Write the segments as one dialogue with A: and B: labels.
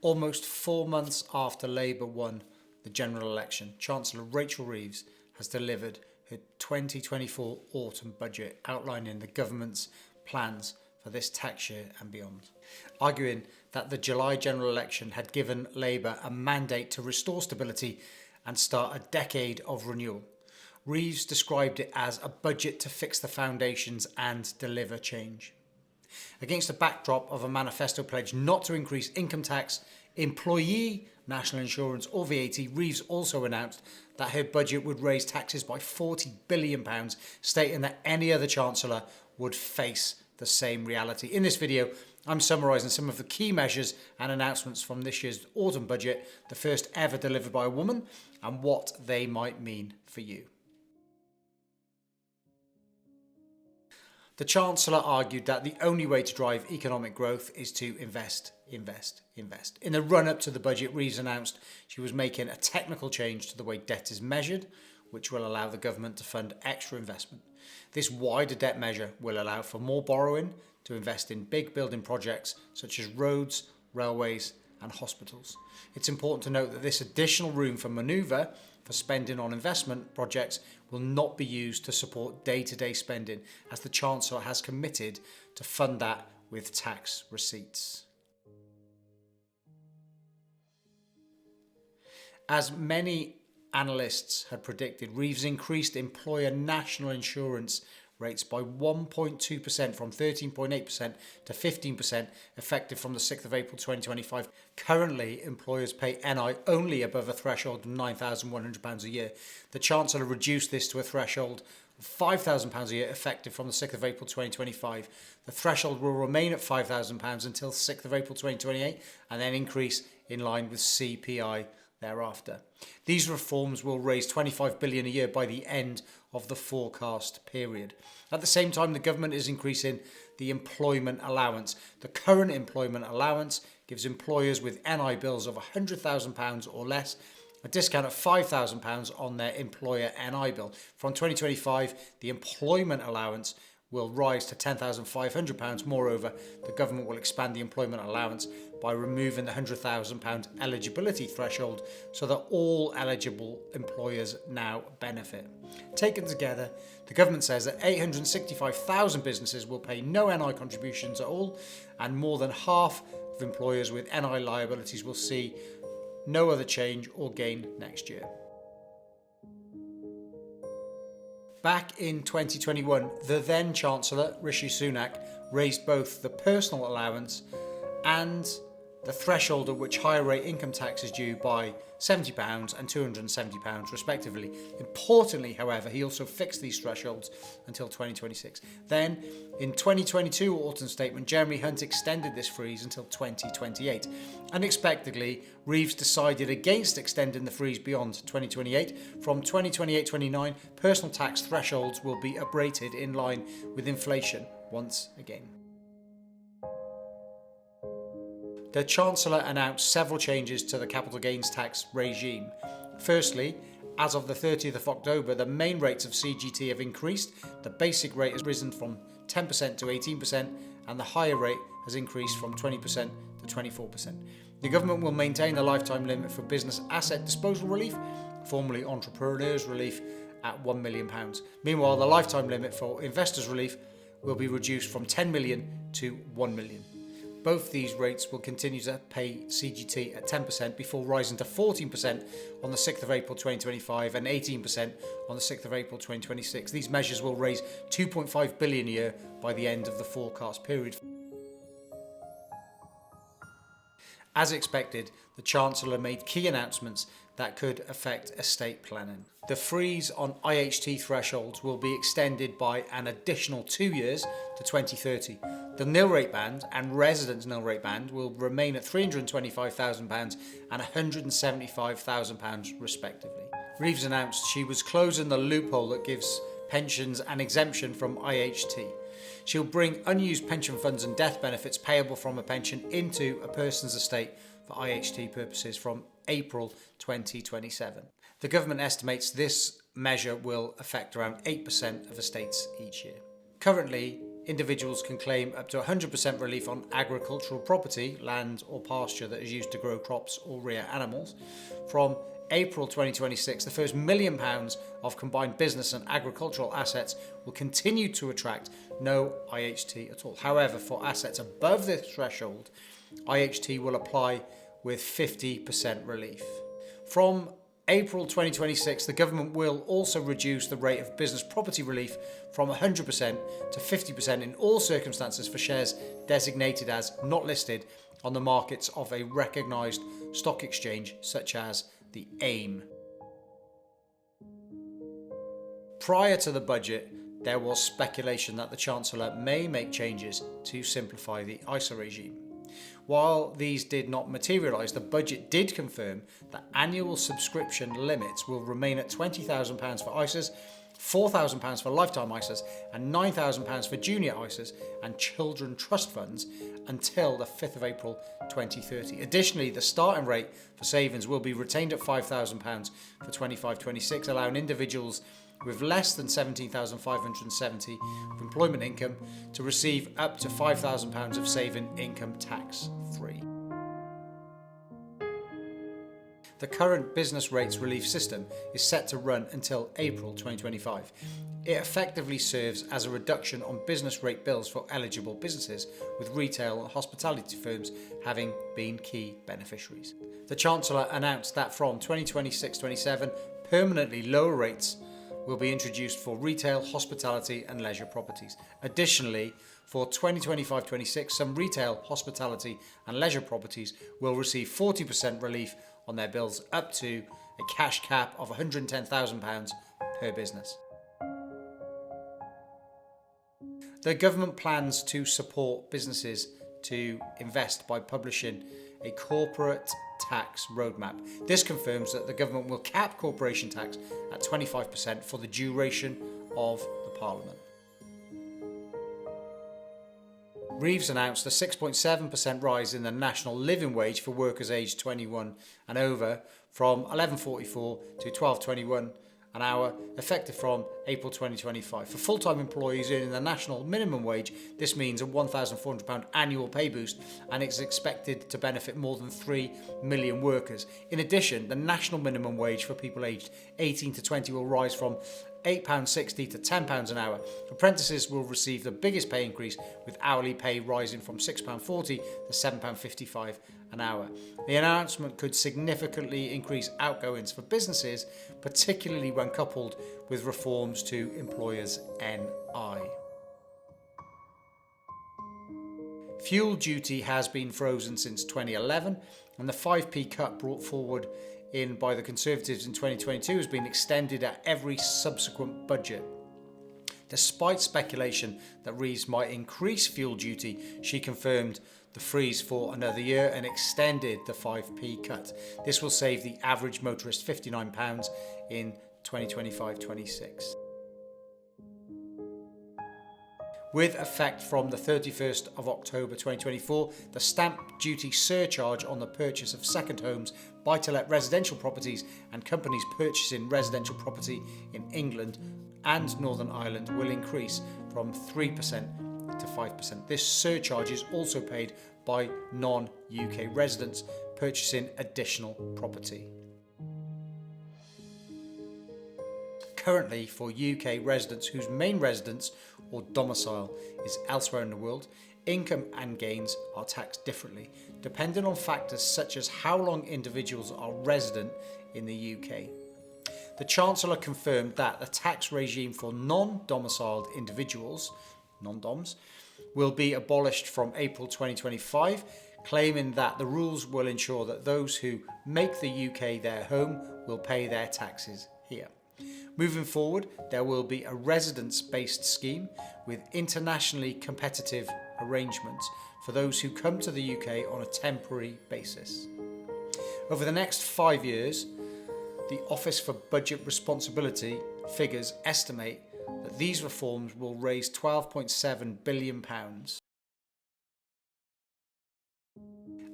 A: Almost 4 months after Labour won the general election, Chancellor Rachel Reeves has delivered her 2024 autumn budget outlining the government's plans for this tax year and beyond, arguing that the July general election had given Labour a mandate to restore stability and start a decade of renewal. Reeves described it as a budget to fix the foundations and deliver change. Against a backdrop of a manifesto pledge not to increase income tax, employee national insurance or VAT, Reeves also announced that her budget would raise taxes by £40 billion, stating that any other chancellor would face the same reality. In this video, I'm summarising some of the key measures and announcements from this year's autumn budget, the first ever delivered by a woman, and what they might mean for you. The Chancellor argued that the only way to drive economic growth is to invest. In the run-up to the budget, Reeves announced she was making a technical change to the way debt is measured, which will allow the government to fund extra investment. This wider debt measure will allow for more borrowing to invest in big building projects such as roads, railways and hospitals. It's important to note that this additional room for manoeuvre for spending on investment projects will not be used to support day-to-day spending, as the Chancellor has committed to fund that with tax receipts. As many analysts had predicted, Reeves increased employer national insurance rates by 1.2% from 13.8% to 15%, effective from the 6th of April 2025. Currently, employers pay NI only above a threshold of £9,100 a year. The Chancellor reduced this to a threshold of £5,000 a year, effective from the 6th of April 2025. The threshold will remain at £5,000 until 6th of April 2028 and then increase in line with CPI thereafter. These reforms will raise £25 billion a year by the end of the forecast period. At the same time, the government is increasing the employment allowance. The current employment allowance gives employers with NI bills of £100,000 or less a discount of £5,000 on their employer NI bill. From 2025, the employment allowance will rise to £10,500. Moreover, the government will expand the employment allowance by removing the £100,000 eligibility threshold so that all eligible employers now benefit. Taken together, the government says that 865,000 businesses will pay no NI contributions at all, and more than half of employers with NI liabilities will see no other change or gain next year. Back in 2021, the then Chancellor, Rishi Sunak, raised both the personal allowance and the threshold at which higher rate income tax is due by £70 and £270 respectively. Importantly, however, he also fixed these thresholds until 2026. Then, in 2022 autumn statement, Jeremy Hunt extended this freeze until 2028. Unexpectedly, Reeves decided against extending the freeze beyond 2028. From 2028-29, personal tax thresholds will be uprated in line with inflation once again. The Chancellor announced several changes to the capital gains tax regime. Firstly, as of the 30th of October, the main rates of CGT have increased. The basic rate has risen from 10% to 18%, and the higher rate has increased from 20% to 24%. The government will maintain the lifetime limit for business asset disposal relief, formerly entrepreneurs relief, at £1 million. Meanwhile, the lifetime limit for investors relief will be reduced from 10 million to 1 million. Both these rates will continue to pay CGT at 10% before rising to 14% on the 6th of April 2025 and 18% on the 6th of April 2026. These measures will raise £2.5 billion a year by the end of the forecast period. As expected, the Chancellor made key announcements that could affect estate planning. The freeze on IHT thresholds will be extended by an additional 2 years to 2030. The nil rate band and residence nil rate band will remain at £325,000 and £175,000 respectively. Reeves announced she was closing the loophole that gives pensions an exemption from IHT. She'll bring unused pension funds and death benefits payable from a pension into a person's estate for IHT purposes from April 2027. The government estimates this measure will affect around 8% of estates each year. Currently, individuals can claim up to 100% relief on agricultural property, land or pasture that is used to grow crops or rear animals. From April 2026, the first £1 million of combined business and agricultural assets will continue to attract no IHT at all. However, for assets above this threshold, IHT will apply with 50% relief. From April 2026, the government will also reduce the rate of business property relief from 100% to 50% in all circumstances for shares designated as not listed on the markets of a recognised stock exchange such as the AIM. Prior to the budget, there was speculation that the Chancellor may make changes to simplify the ISA regime. While these did not materialise, the budget did confirm that annual subscription limits will remain at £20,000 for ISAs, £4,000 for lifetime ISAs and £9,000 for junior ISAs and children trust funds until the 5th of April 2030. Additionally, the starting rate for savings will be retained at £5,000 for 25-26, allowing individuals with less than £17,570 of employment income to receive up to £5,000 of saving income tax free. The current business rates relief system is set to run until April 2025. It effectively serves as a reduction on business rate bills for eligible businesses, with retail and hospitality firms having been key beneficiaries. The Chancellor announced that from 2026-27, permanently lower rates will be introduced for retail, hospitality and leisure properties. Additionally, for 2025-26, some retail, hospitality and leisure properties will receive 40% relief on their bills up to a cash cap of £110,000 per business. The government plans to support businesses to invest by publishing a corporate tax roadmap. This confirms that the government will cap corporation tax at 25% for the duration of the Parliament. Reeves announced a 6.7% rise in the national living wage for workers aged 21 and over from £11.44 to £12.21 an hour, effective from April 2025. For full-time employees earning the national minimum wage, this means a £1,400 annual pay boost and it's expected to benefit more than 3 million workers. In addition, the national minimum wage for people aged 18 to 20 will rise from £8.60 to £10 an hour. Apprentices will receive the biggest pay increase, with hourly pay rising from £6.40 to £7.55 an hour. The announcement could significantly increase outgoings for businesses, particularly when coupled with reforms to employers' NI. Fuel duty has been frozen since 2011, and the 5p cut brought forward in by the Conservatives in 2022 has been extended at every subsequent budget. Despite speculation that Reeves might increase fuel duty, she confirmed the freeze for another year and extended the 5p cut. This will save the average motorist £59 in 2025-26. With effect from the 31st of October 2024, the stamp duty surcharge on the purchase of second homes, buy-to-let residential properties and companies purchasing residential property in England and Northern Ireland will increase from 3% to 5%. This surcharge is also paid by non-UK residents purchasing additional property. Currently, for UK residents whose main residence or domicile is elsewhere in the world, income and gains are taxed differently, depending on factors such as how long individuals are resident in the UK. The Chancellor confirmed that the tax regime for non-domiciled individuals, non-doms, will be abolished from April 2025, claiming that the rules will ensure that those who make the UK their home will pay their taxes here. Moving forward, there will be a residence-based scheme with internationally competitive arrangements for those who come to the UK on a temporary basis. Over the next 5 years, the Office for Budget Responsibility figures estimate that these reforms will raise £12.7 billion.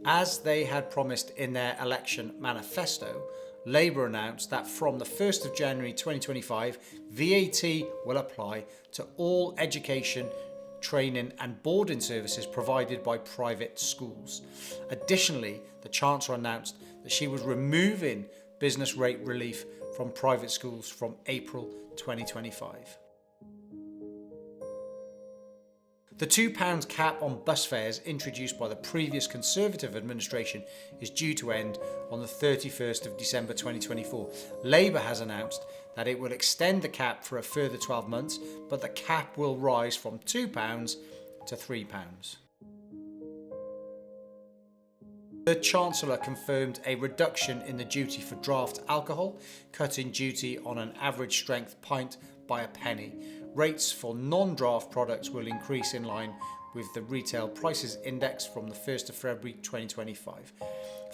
A: As they had promised in their election manifesto, Labour announced that from the 1st of January 2025, VAT will apply to all education training and boarding services provided by private schools. Additionally, the Chancellor announced that she was removing business rate relief from private schools from April 2025. The £2 cap on bus fares introduced by the previous Conservative administration is due to end on the 31st of December 2024. Labour has announced that it will extend the cap for a further 12 months, but the cap will rise from £2 to £3. The Chancellor confirmed a reduction in the duty for draft alcohol, cutting duty on an average strength pint by a penny. Rates for non-draft products will increase in line with the Retail Prices Index from the 1st of February 2025.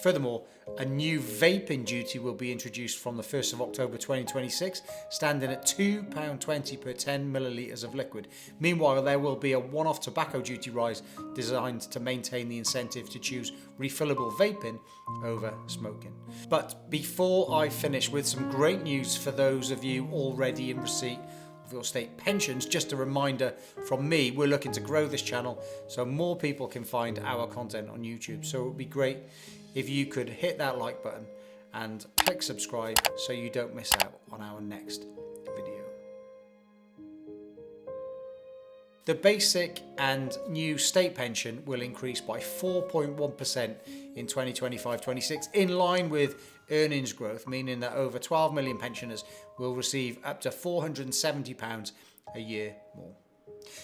A: Furthermore, a new vaping duty will be introduced from the 1st of October 2026, standing at £2.20 per 10 millilitres of liquid. Meanwhile, there will be a one-off tobacco duty rise designed to maintain the incentive to choose refillable vaping over smoking. But before I finish with some great news for those of you already in receipt of your state pensions, just a reminder from me, we're looking to grow this channel so more people can find our content on YouTube. So it would be great if you could hit that like button and click subscribe so you don't miss out on our next video. The basic and new state pension will increase by 4.1% in 2025-26, in line with earnings growth, meaning that over 12 million pensioners will receive up to £470 a year more.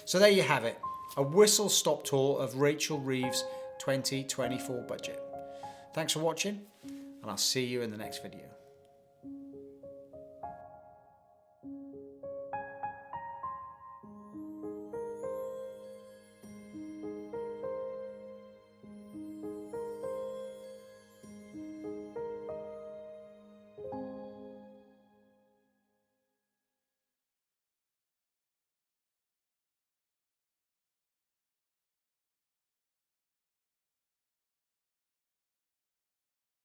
A: So there you have it, a whistle-stop tour of Rachel Reeves' 2024 budget. Thanks for watching, and I'll see you in the next video.